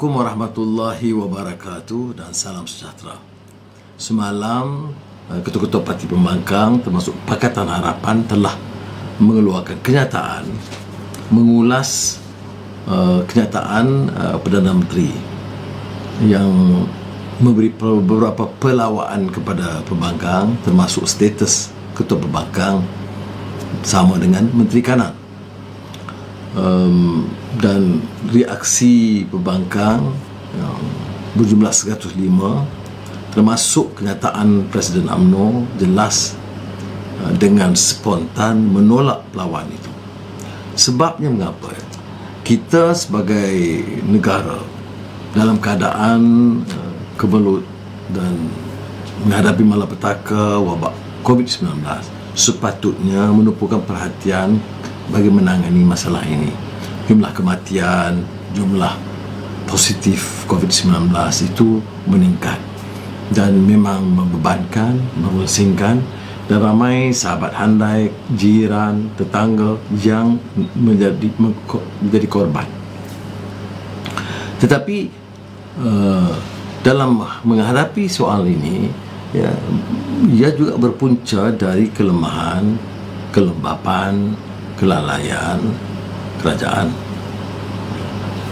Assalamualaikum warahmatullahi wabarakatuh dan salam sejahtera. Semalam, ketua-ketua parti pembangkang termasuk Pakatan Harapan telah mengeluarkan kenyataan, mengulas kenyataan Perdana Menteri yang memberi beberapa pelawaan kepada pembangkang, termasuk status ketua pembangkang sama dengan Menteri Kanan. Dan reaksi pembangkang yang berjumlah 105, termasuk kenyataan Presiden UMNO, jelas dengan spontan menolak lawan itu. Sebabnya mengapa? Kita sebagai negara dalam keadaan kebelut dan menghadapi malapetaka wabak COVID-19 sepatutnya menumpukan perhatian bagi menangani masalah ini. Jumlah kematian, jumlah positif COVID-19 itu meningkat dan memang membebankan, memusingkan, dan ramai sahabat handai, jiran, tetangga yang menjadi korban. Tetapi dalam menghadapi soal ini, ia juga berpunca dari kelemahan, kelembapan, kelalaian kerajaan.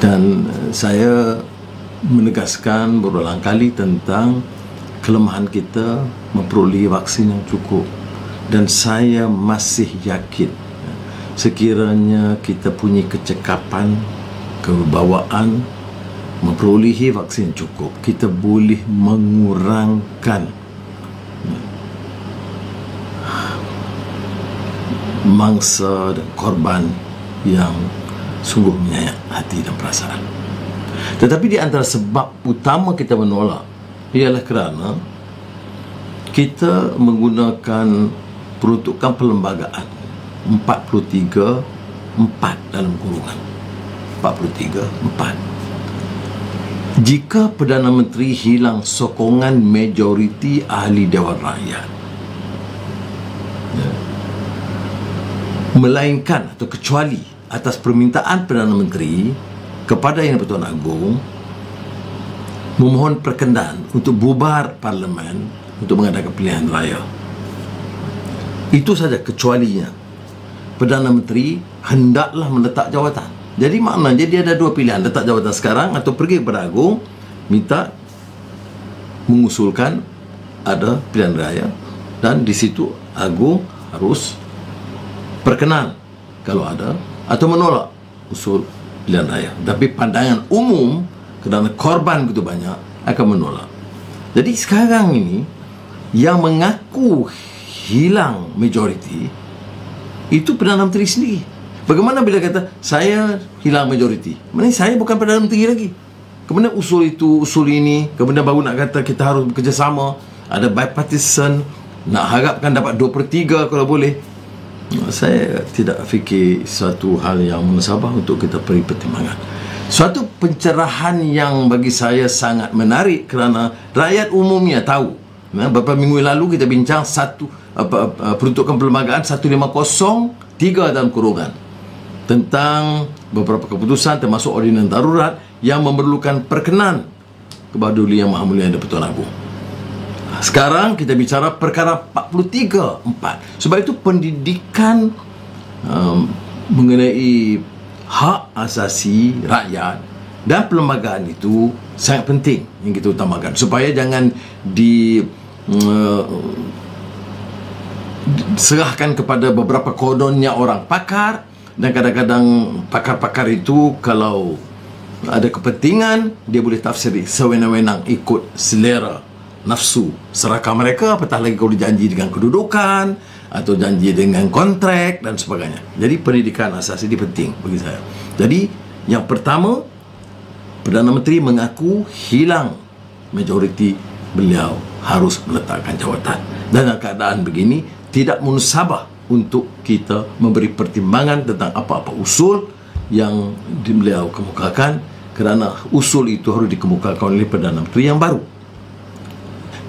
Dan saya menegaskan berulang kali tentang kelemahan kita memperoleh vaksin yang cukup. Dan saya masih yakin sekiranya kita punya kecekapan, kewibawaan memperolehi vaksin cukup, kita boleh mengurangkan mangsa dan korban yang sungguh menyayat hati dan perasaan. Tetapi di antara sebab utama kita menolak ialah kerana kita menggunakan peruntukan perlembagaan 43(4) dalam kurungan 43(4). Jika Perdana Menteri hilang sokongan majoriti ahli Dewan Rakyat, melainkan atau kecuali atas permintaan Perdana Menteri kepada Yang di-Pertuan Agong memohon perkenaan untuk bubar Parlimen untuk mengadakan pilihan raya. Itu saja kecualinya. Perdana Menteri hendaklah meletak jawatan. Jadi maknanya dia ada dua pilihan, letak jawatan sekarang atau pergi kepada Agong minta mengusulkan ada pilihan raya, dan di situ Agong harus perkenan kalau ada atau menolak usul pilihan raya. Tapi pandangan umum kerana korban begitu banyak akan menolak. Jadi sekarang ini yang mengaku hilang majoriti itu Perdana Menteri sendiri. Bagaimana bila kata saya hilang majoriti? Maksudnya saya bukan Perdana Menteri lagi. Kemudian usul itu, usul ini, kemudian baru nak kata kita harus bekerjasama, ada bipartisan, nak harapkan dapat 2/3 kalau boleh. Saya tidak fikir suatu hal yang munasabah untuk kita beri pertimbangan. Suatu pencerahan yang bagi saya sangat menarik kerana rakyat umumnya tahu. Beberapa minggu lalu kita bincang peruntukan perlembagaan 1503 dalam kurungan tentang beberapa keputusan termasuk ordinan darurat yang memerlukan perkenan kepada Yang Maha Mulia di-Pertuan Agong. Sekarang kita bicara perkara 43(4). Sebab itu pendidikan mengenai hak asasi rakyat dan perlembagaan itu sangat penting yang kita utamakan, supaya jangan diserahkan kepada beberapa kodonnya orang pakar. Dan kadang-kadang pakar-pakar itu kalau ada kepentingan, dia boleh tafsiri sewenang-wenang ikut selera nafsu serakah mereka, apatah lagi kalau dijanji dengan kedudukan atau janji dengan kontrak dan sebagainya. Jadi pendidikan asas ini penting bagi saya. Jadi yang pertama, Perdana Menteri mengaku hilang majoriti, beliau harus meletakkan jawatan. Dan dalam keadaan begini tidak munasabah untuk kita memberi pertimbangan tentang apa-apa usul yang beliau kemukakan, kerana usul itu harus dikemukakan oleh Perdana Menteri yang baru.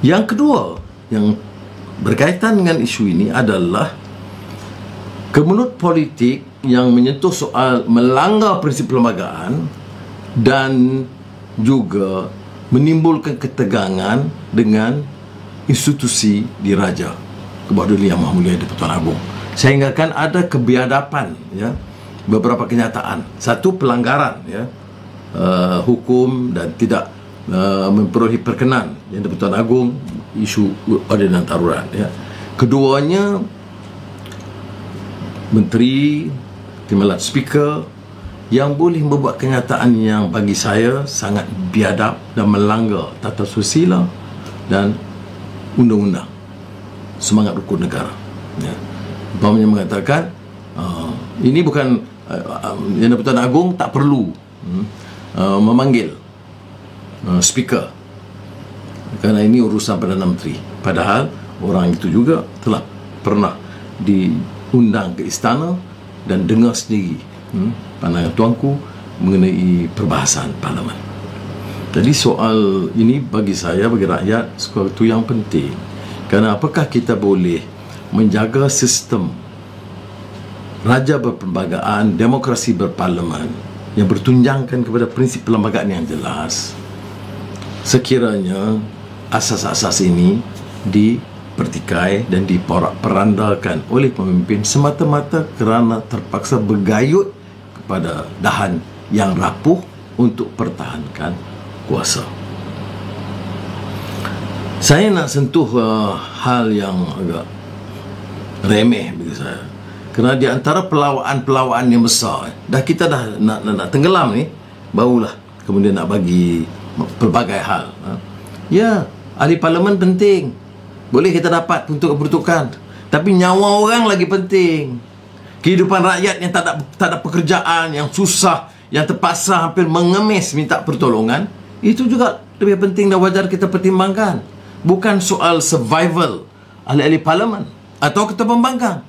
Yang kedua yang berkaitan dengan isu ini adalah kemelut politik yang menyentuh soal melanggar prinsip perlembagaan dan juga menimbulkan ketegangan dengan institusi diraja Kebahadulian Yang Maha Mulia di-Pertuan Agong, sehingga kan ada kebiadaban, ya, beberapa kenyataan. Satu, pelanggaran, ya, hukum dan tidak memperolehi perkenan yang di-Pertuan Agong, isu ordinan darurat, ya. Keduanya, menteri, timbalan speaker yang boleh membuat kenyataan yang bagi saya sangat biadab dan melanggar tata susila dan undang-undang semangat rukun negara, ya. Umpamanya mengatakan ini bukan Yang di-Pertuan Agong tak perlu memanggil speaker kerana ini urusan Perdana Menteri, padahal orang itu juga telah pernah diundang ke istana dan dengar sendiri pandangan tuanku mengenai perbahasan parlimen. Jadi soal ini bagi saya, bagi rakyat, sesuatu yang penting. Kerana apakah kita boleh menjaga sistem raja berperlembagaan, demokrasi berparlimen yang bertunjangkan kepada prinsip perlembagaan yang jelas, sekiranya asas-asas ini dipertikai dan diporak-perandakan oleh pemimpin semata-mata kerana terpaksa bergayut kepada dahan yang rapuh untuk pertahankan kuasa. Saya nak sentuh hal yang agak remeh bagi saya, kerana di antara pelawaan yang besar, kita dah nak tenggelam ni, barulah kemudian nak bagi pelbagai hal. Ya, ahli parlimen penting, boleh kita dapat untuk kepertukan, tapi nyawa orang lagi penting. Kehidupan rakyat yang tak ada pekerjaan, yang susah, yang terpaksa hampir mengemis minta pertolongan, itu juga lebih penting dan wajar kita pertimbangkan. Bukan soal survival ahli-ahli parlimen atau ketua pembangkang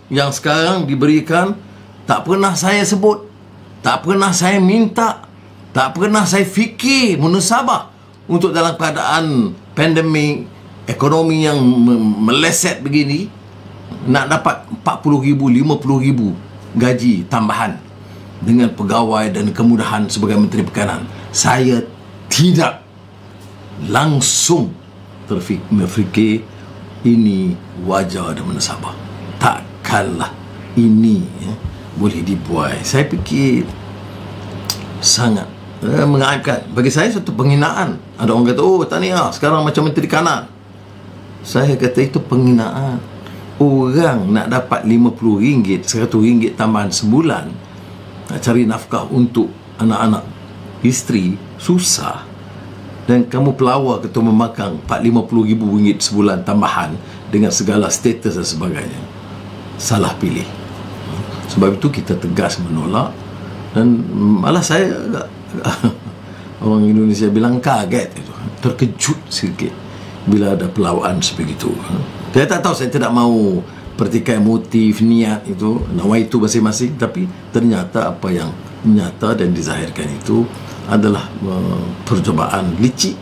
yang sekarang diberikan, tak pernah saya sebut, tak pernah saya minta, tak pernah saya fikir munasabah untuk dalam keadaan pandemik, ekonomi yang meleset begini, nak dapat 40,000, 50,000 gaji tambahan dengan pegawai dan kemudahan sebagai Menteri Perikanan. Saya tidak langsung berfikir ini wajar dan munasabah. Takkanlah ini boleh dibuai. Saya fikir sangat mengaibkan. Bagi saya satu penghinaan. Ada orang kata, oh tahniah, sekarang macam Menteri Kanan. Saya kata itu penghinaan. Orang nak dapat RM50, RM100 tambahan sebulan, nak cari nafkah untuk anak-anak, isteri, susah. Dan kamu pelawar ketua pembangkang RM40,000 sebulan tambahan dengan segala status dan sebagainya. Salah pilih. Sebab itu kita tegas menolak. Dan malah saya agak orang Indonesia bilang kaget itu, terkejut sedikit bila ada pelawaan sebegitu. Saya tak tahu, saya tidak mau pertikai motif, niat itu, nawaitu masing-masing, tapi ternyata apa yang nyata dan dizahirkan itu adalah percobaan licik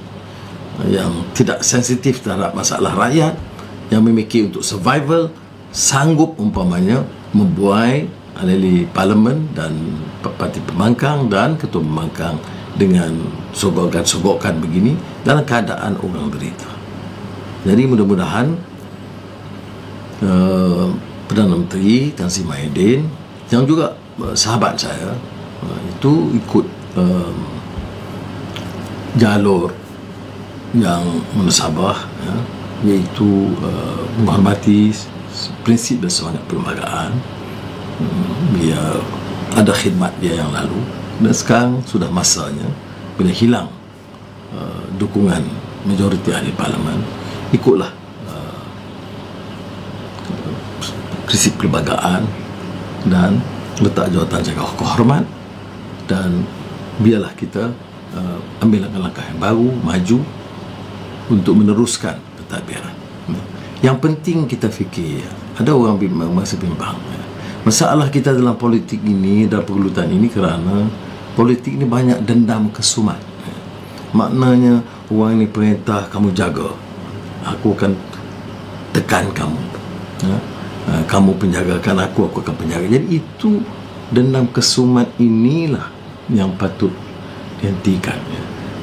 yang tidak sensitif terhadap masalah rakyat, yang memikir untuk survival, sanggup umpamanya membuai ahli parlimen dan parti pembangkang dan ketua pembangkang dengan sogokan-sogokan begini dalam keadaan orang derita. Jadi mudah-mudahan Perdana Menteri Tan Sri Mahyudin yang juga sahabat saya itu ikut jalur yang munasabah, ya, iaitu menghormati prinsip dan semangat perlembagaan. Dia ada khidmat dia yang lalu, dan sekarang sudah masanya bila hilang dukungan majoriti ahli parlimen, ikutlah prinsip perlembagaan dan letak jawatan jaga kehormat, dan biarlah kita ambil langkah-langkah yang baru, maju untuk meneruskan pentadbiran. Yang penting kita fikir, ada orang masa bimbang, masalah kita dalam politik ini, dalam pergelutan ini, kerana politik ini banyak dendam kesumat. Maknanya orang ini perintah, kamu jaga, aku akan tekan kamu, kamu penjagakan aku akan penjaga. Jadi itu dendam kesumat inilah yang patut dihentikan.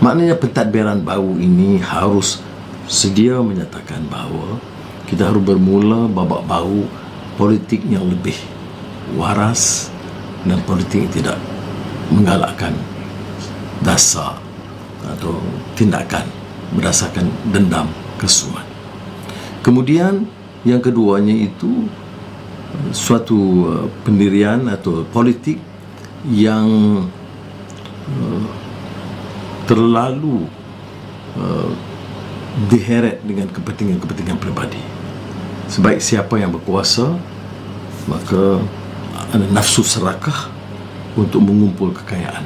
Maknanya pentadbiran baru ini harus sedia menyatakan bahawa kita harus bermula babak baru politik yang lebih waras dan politik yang tidak menggalakkan dasar atau tindakan berdasarkan dendam kesumat. Kemudian yang keduanya itu suatu pendirian atau politik yang terlalu diheret dengan kepentingan-kepentingan pribadi. Sebaik siapa yang berkuasa, maka ada nafsu serakah untuk mengumpul kekayaan,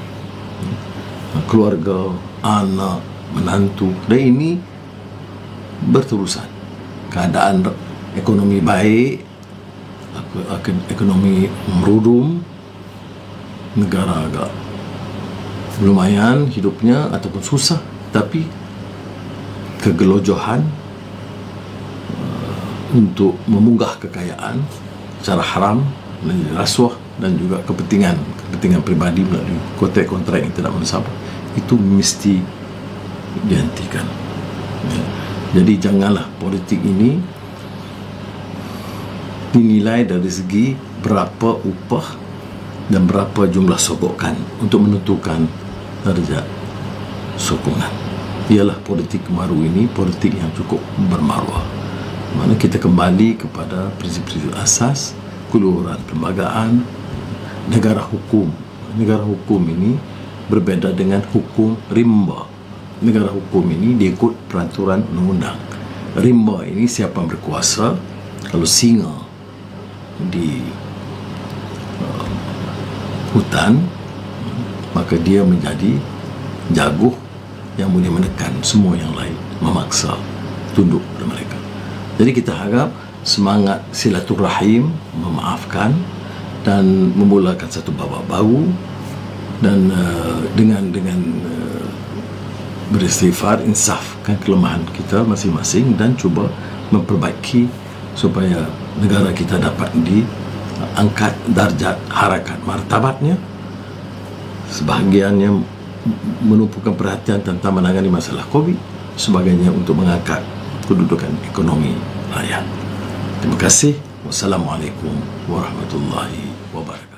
keluarga, anak, menantu, dan ini berterusan. Keadaan ekonomi baik, ekonomi merudum, negara agak lumayan hidupnya ataupun susah, tapi kegelojohan untuk memunggah kekayaan secara haram, rasuah dan juga kepentingan pribadi melalui kontrak-kontrak yang tidak mensabar, itu mesti dihentikan. Jadi janganlah politik ini dinilai dari segi berapa upah dan berapa jumlah sogokan untuk menentukan darjat sokongan. Ialah politik baru ini politik yang cukup bermaruah. Mana kita kembali kepada prinsip-prinsip asas keluhuran perlembagaan, negara hukum. Negara hukum ini berbeda dengan hukum rimba. Negara hukum ini diikut peraturan undang-undang. Rimba ini siapa yang berkuasa. Kalau singa di hutan, maka dia menjadi jaguh yang boleh menekan semua yang lain, memaksa tunduk pada mereka. Jadi kita harap semangat silaturahim, memaafkan dan memulakan satu babak baru, dan dengan beristighfar, insafkan kelemahan kita masing-masing dan cuba memperbaiki supaya negara kita dapat diangkat darjat harakat martabatnya. Sebahagiannya menumpukan perhatian tentang menangani masalah COVID, sebagainya untuk mengangkat kedudukan ekonomi rakyat. Terima kasih. Wassalamualaikum warahmatullahi wabarakatuh.